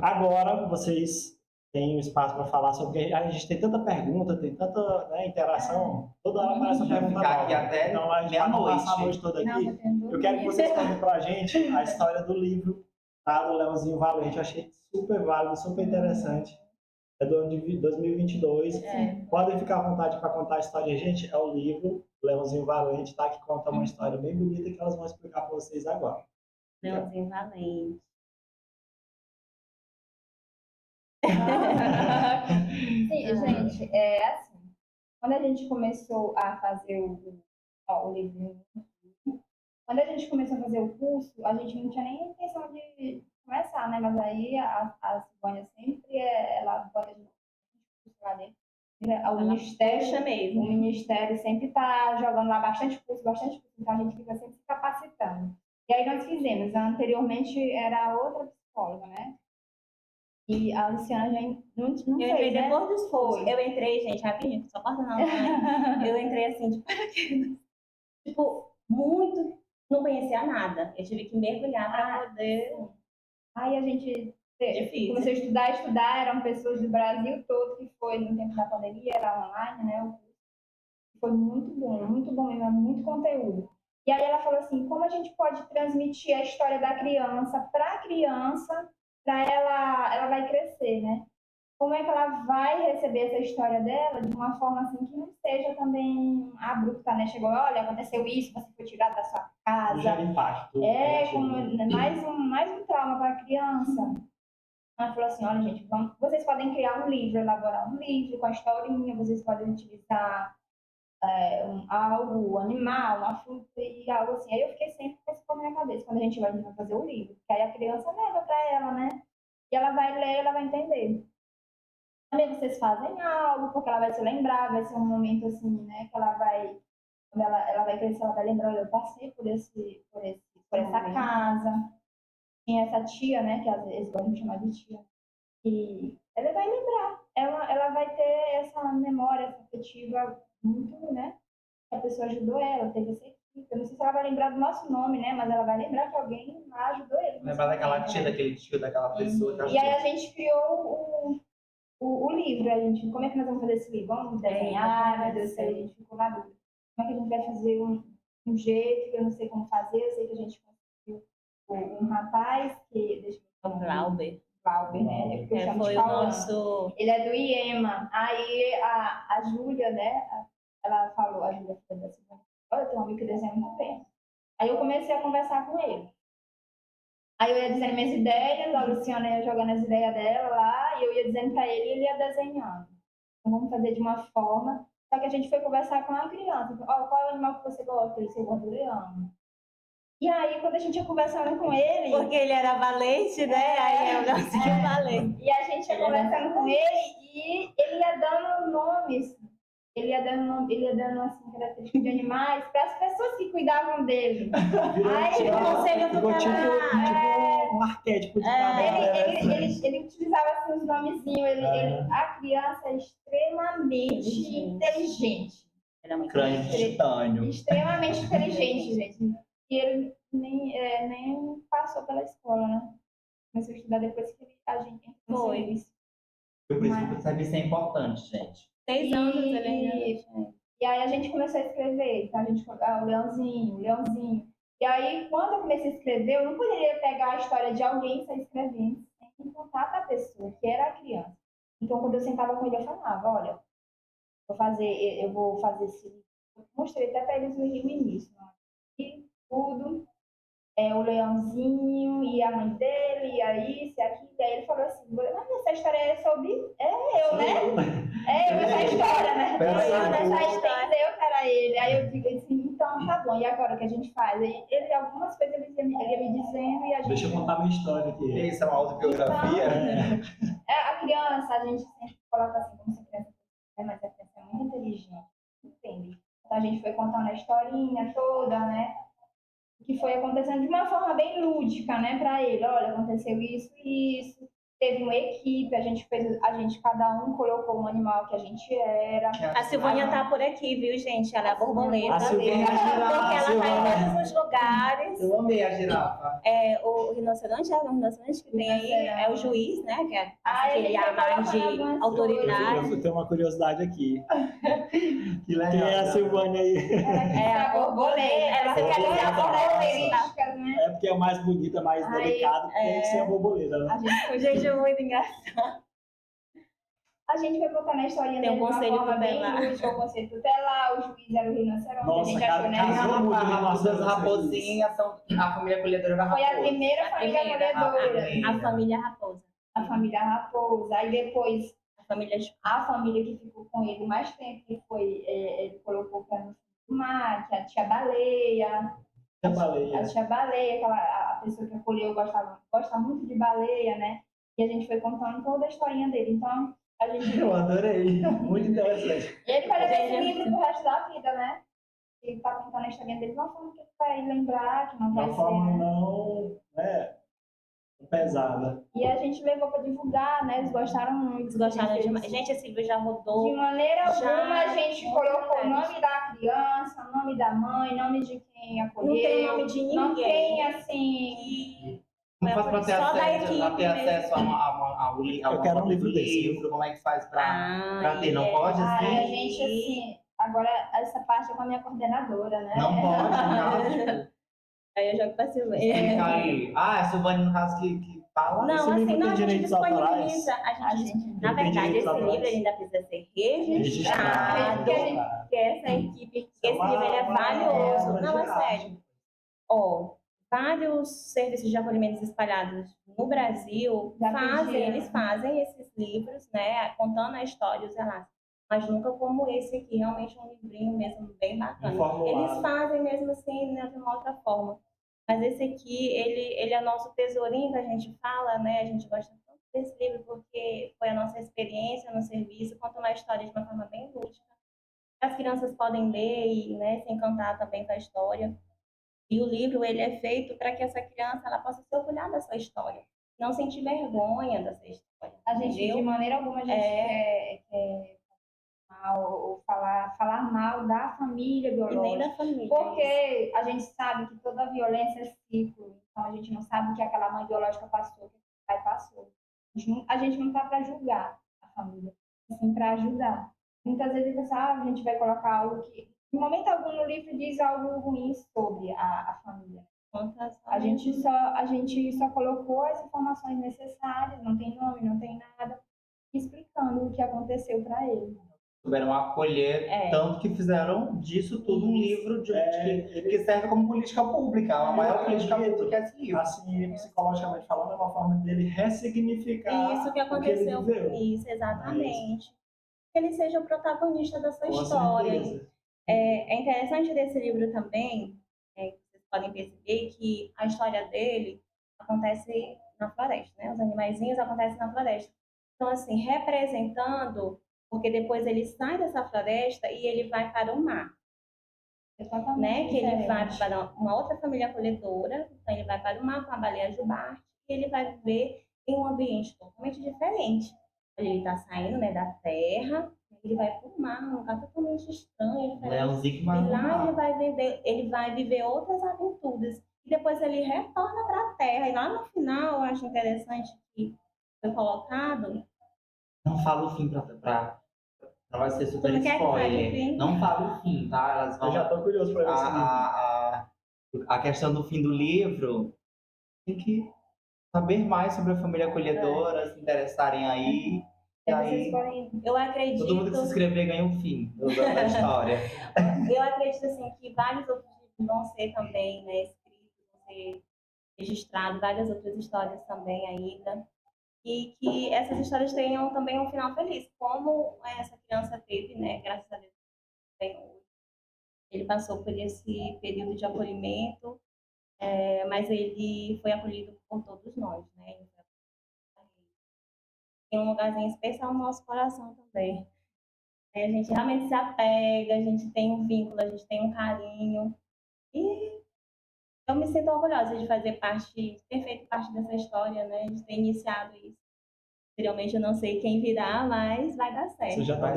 Agora vocês têm um espaço para falar sobre. A gente tem tanta pergunta, tem tanta, né, interação, toda hora aparece uma pergunta Ficar aqui nova. até Então a gente vai passar a noite toda aqui. Eu quero que vocês contem para a gente a história do livro, tá, do Leãozinho Valente. Eu achei super válido, super interessante. É do ano de 2022. Podem ficar à vontade para contar a história, gente. É o livro Leãozinho Valente, tá? Que conta uma história bem bonita que elas vão explicar para vocês agora. Leãozinho Valente. Sim, gente, assim, quando a gente começou a fazer o livro, quando a gente começou a fazer o curso, a gente não tinha nem intenção de começar, né? Mas aí a Silvânia sempre, ela bota a gente lá dentro. O Ministério sempre está jogando lá bastante curso, então a gente fica sempre se capacitando. E aí nós fizemos, anteriormente era outra psicóloga, né? E a Luciana já não fez, eu entrei depois né? dos cursos. Eu entrei, gente, rapidinho, só corta não, mãe. Eu entrei assim, de paraquedas. Tipo, muito, não conhecia nada. Eu tive que mergulhar para poder... Aí a gente começou a estudar, eram pessoas do Brasil todo, que foi no tempo da pandemia, era online, né? O curso. Foi muito bom mesmo, muito conteúdo. E aí ela falou assim, como a gente pode transmitir a história da criança para a criança, para ela vai crescer, né? Como é que ela vai receber essa história dela de uma forma assim que não seja também abrupta, né? Chegou, olha, aconteceu isso, você foi tirado da sua casa. Gera impacto. Como mais um trauma para a criança. Ela falou assim, olha, gente, vocês podem criar um livro, elaborar um livro com a historinha, vocês podem utilizar algo, animal, uma fruta e algo assim. Aí eu fiquei sempre com isso na minha cabeça, quando a gente vai fazer o livro. Porque aí a criança leva para ela, né? E ela vai ler, ela vai entender. Também vocês fazem algo, porque ela vai se lembrar, vai ser um momento assim, né? Que ela vai, quando ela vai crescer, ela vai lembrar, olha, eu passei por essa casa. Tinha essa tia, né? Que às vezes vamos chamar de tia. E ela vai lembrar, ela vai ter essa memória, essa afetiva muito, né? A pessoa ajudou ela, teve essa equipe. Eu não sei se ela vai lembrar do nosso nome, né? Mas ela vai lembrar que alguém lá ajudou ele. Lembrar daquela tia, daquele tio, daquela pessoa que ajudou. E aí a gente criou o livro. A gente, como é que nós vamos fazer esse livro? Vamos desenhar, meu Deus do céu, a gente ficou na dúvida. Como é que a gente vai fazer um jeito que eu não sei como fazer? Eu sei que a gente conseguiu um rapaz que... Deixa eu ver. O Glauber. Né? Foi o nosso... Ele é do IEMA. Aí a Júlia, né? Ela falou, a Júlia foi da Silvânia, olha, eu tenho um amigo que desenha muito bem. Aí eu comecei a conversar com ele. Aí eu ia dizendo minhas ideias, a Luciana ia jogando as ideias dela lá, e eu ia dizendo para ele e ele ia desenhando. Então vamos fazer de uma forma. Só que a gente foi conversar com a criança. Qual é o animal que você gosta? Ele gosta do leão. E aí, quando a gente ia conversando com ele... Porque ele era valente, né? Aí eu consegui valente. E a gente ia conversando com ele e ele ia dando nomes. Ele ia dando assim, características de animais para as pessoas que cuidavam dele. Aí o conselho tutelar. Tipo um arquétipo de ele utilizava assim, os nomezinhos. A criança é extremamente inteligente. Crânio de titânio. Extremamente inteligente, gente. E ele nem passou pela escola, né? Começou a estudar depois que a gente foi. Isso. Por isso que o serviço é importante, gente. 6 anos ele E aí a gente começou a escrever. Então a gente o Leãozinho. E aí, quando eu comecei a escrever, eu não poderia pegar a história de alguém e sair escrevendo sem contar para a pessoa, que era a criança. Então, quando eu sentava com ele, eu falava, olha, eu vou fazer esse livro. Eu mostrei até para eles no início. E tudo. O leãozinho e a mãe dele, e aí isso e aquilo. E aí ele falou assim, mas essa história é sobre eu, né? Eu essa história, né? Essa história eu para ele. Aí eu digo assim, então tá bom, e agora o que a gente faz? Ele algumas coisas ele ia me dizendo e a gente... Deixa eu contar minha história aqui. Isso é uma autobiografia. Então, a criança, a gente sempre coloca assim, como se a criança fosse, mas a criança é muito inteligente, entende? Então a gente foi contando a historinha toda, né? Que foi acontecendo de uma forma bem lúdica, né, para ele. Olha, aconteceu isso e isso. teve uma equipe, a gente cada um colocou um animal que a gente era. A Silvânia tá por aqui, viu, gente? Ela é a borboleta. A Silvânia, Porque ela tá em Silvânia. todos os lugares. Eu amei a girafa. O rinoceronte, o rinoceronte que tem aí é o juiz, né? Que é aquele ele ar mais de colocando algumas autoridade. Eu tenho uma curiosidade aqui. Que legal. Quem é a Silvânia aí? É a borboleta. Você quer dizer a borboleta? Né? É porque é mais bonita, mais Aí, delicada, tem que ser a borboleta, né? A gente Gente, é muito engraçado. A gente foi contando a historinha Tem um dele de uma conselho forma bem tutelar. lúdica, o conselho tutelar, o juiz era o rinoceronte, Nossa, a gente achou, né? casou muito As rinoceronte. raposinhas são a família acolhedora da Foi raposa. a primeira família acolhedora, A família raposa. a família raposa. Aí depois, A família a família que ficou com ele mais tempo, que foi, ele colocou para no do mar, que é a tia baleia. A baleia. A tia baleia, a pessoa que acolheu gosta muito de baleia, né? E a gente foi contando toda a historinha dele. Então, a gente... Eu adorei. Muito interessante. Ele vai levar esse livro pro resto da vida, né? Ele tá contando a historinha dele de uma forma que ele vai lembrar, que não De vai uma ser, forma né? não pesada. E a gente levou para divulgar, né? Eles gostaram muito. Eles gostaram demais. Gente, esse livro já rodou. De maneira Já, alguma, a gente muito colocou o verdade. nome da criança, o nome da mãe, nome de quem acolheu. Não tem nome de ninguém. Não tem, assim... E Como faz pra ter Só da acesso, equipe pra ter mesmo. acesso Eu quero um livro desse. Como é que faz pra ter? é. Não pode Aí a assim? gente, assim... Agora, essa parte é com a minha coordenadora, né? Não pode, não. Aí eu jogo pra Tem que Silvânia. ficar aí. Ah, é a Silvânia, no caso, que fala. Não, Esse assim, livro não, tem a gente direitos autorais? disponibiliza. A gente... Na tem verdade, direitos esse autorais? livro ele ainda precisa ser registrado. Registrado. Que essa equipe, esse livro ele é valioso. Não, é sério. Ó, vários serviços de acolhimento espalhados no Brasil Já pediram. eles fazem esses livros, né, contando a história, os relatos. Mas nunca como esse aqui, realmente um livrinho mesmo bem bacana. Formulado. Eles fazem mesmo assim, né, de uma outra forma. Mas esse aqui, ele é nosso tesourinho que a gente fala, né? A gente gosta tanto desse livro porque foi a nossa experiência no serviço, contando a história de uma forma bem lúdica. As crianças podem ler e, né, se encantar também com a história. E o livro, ele é feito para que essa criança ela possa se orgulhar da sua história. Não sentir vergonha dessa história. A gente, entendeu? de maneira alguma, a gente quer mal, ou falar mal da família E nem biológica. da família. Porque a gente sabe que toda violência é ciclo. Então, a gente não sabe o que aquela mãe biológica passou, o que o pai passou. A gente não está para julgar a família, assim, para ajudar. Muitas vezes a gente vai colocar algo que, em momento algum, no livro diz algo ruim sobre a família. A gente só colocou as informações necessárias, não tem nome, não tem nada, explicando o que aconteceu para ele. Souberam acolher, tanto que fizeram disso tudo um livro que serve como política pública. A maior política pública é esse livro. Assim, psicologicamente falando, é uma forma dele ressignificar Isso que o que aconteceu ele viveu. com isso, exatamente. Que ele seja o protagonista da sua Com história. certeza. É interessante desse livro também, vocês podem perceber que a história dele acontece na floresta, né? Os animaizinhos acontecem na floresta. Então, assim, representando, porque depois ele sai dessa floresta e ele vai para o mar, Exatamente. né? Que ele vai diferente. para uma outra família acolhedora, então ele vai para o mar com a baleia jubarte e ele vai viver em um ambiente totalmente diferente. Ele está saindo, né, da terra, ele vai para o mar, um lugar totalmente estranho, diferente. Leãozinho que E vai lá ele vai viver outras aventuras. E depois ele retorna para a Terra. E lá no final, eu acho interessante que foi colocado. Não fala o fim pra vai ser super Tu não quer que fale o spoiler. fim? Não fala o fim, tá? Elas Eu vão... já tô curioso para ver esse livro. a questão do fim do livro, tem que saber mais sobre a família acolhedora, se interessarem aí. E aí, Eu acredito. todo mundo que se inscrever ganha um fim da história. Eu acredito assim, que vários outros livros vão ser também, né, escritos, vão ser registrados, várias outras histórias também ainda. E que essas histórias tenham também um final feliz, como essa criança teve, né? Graças a Deus, ele passou por esse período de acolhimento, mas ele foi acolhido por todos nós, né? Tem um lugarzinho especial no nosso coração também. A gente realmente se apega, a gente tem um vínculo, a gente tem um carinho. E eu me sinto orgulhosa de fazer parte, de ter feito parte dessa história, né? De ter iniciado isso. Posteriormente eu não sei quem virá, mas vai dar certo. Você já tá